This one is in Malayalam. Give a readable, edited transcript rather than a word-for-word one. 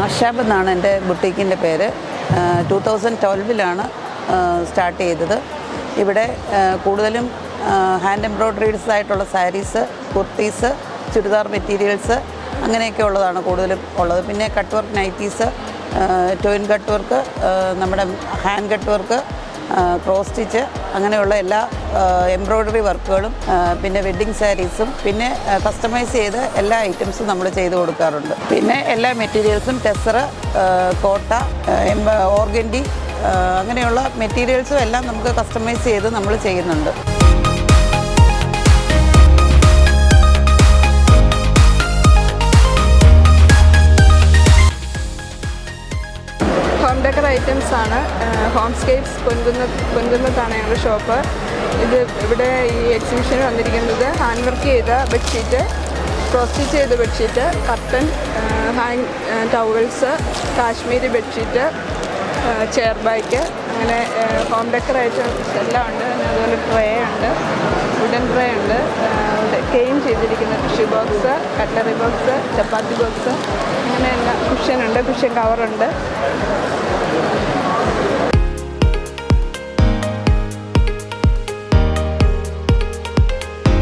ആശാബ് എന്നാണ് എൻ്റെ ബുട്ടീക്കിൻ്റെ പേര്. 2012 സ്റ്റാർട്ട് ചെയ്തത്. ഇവിടെ കൂടുതലും ഹാൻഡ് എംബ്രോയ്ഡറീഡ്സ് ആയിട്ടുള്ള സാരീസ്, കുർത്തീസ്, ചുരിദാർ മെറ്റീരിയൽസ് അങ്ങനെയൊക്കെ ഉള്ളതാണ് കൂടുതലും ഉള്ളത്. പിന്നെ കട്ട് വർക്ക് നൈറ്റീസ്, ടോയിൻ കട്ട് വർക്ക്, നമ്മുടെ hand cut work, cross stitch അങ്ങനെയുള്ള എല്ലാ എംബ്രോയ്ഡറി വർക്കുകളും, പിന്നെ വെഡ്ഡിങ് സാരീസും, പിന്നെ കസ്റ്റമൈസ് ചെയ്ത് എല്ലാ ഐറ്റംസും നമ്മൾ ചെയ്ത് കൊടുക്കാറുണ്ട്. പിന്നെ എല്ലാ മെറ്റീരിയൽസും ടെസർ, കോട്ട, ഓർഗൻഡി അങ്ങനെയുള്ള മെറ്റീരിയൽസും എല്ലാം നമുക്ക് കസ്റ്റമൈസ് ചെയ്ത് നമ്മൾ ചെയ്യുന്നുണ്ട്. ഹോം ഡെക്കർ ഐറ്റംസ് ആണ്. ഹോംസ്കേപ്സ് പൊൻകുന്നത്താണ് ഞങ്ങളുടെ ഷോപ്പ്. ഇവിടെ ഈ എക്സിബിഷന് വന്നിരിക്കുന്നത് ഹാൻഡ് വർക്ക് ചെയ്ത ബെഡ്ഷീറ്റ്, ക്രോസ് സ്റ്റിച്ച് ചെയ്ത bedsheet, curtain, hang towels, Kashmiri bedsheet, chair bag, അങ്ങനെ ഹോം ഡെക്കർ ഐറ്റംസ് എല്ലാം ഉണ്ട്. അതുപോലെ ട്രേ ഉണ്ട്, വുഡൻ ട്രേ ഉണ്ട്, കെയിൻ ചെയ്തിരിക്കുന്ന ടിഷ്യൂ ബോക്സ്, കട്ട്ലറി ബോക്സ്, ചപ്പാത്തി ബോക്സ്, അങ്ങനെ എല്ലാം. കുഷ്യൻ ഉണ്ട്, കുഷ്യൻ കവറുണ്ട്.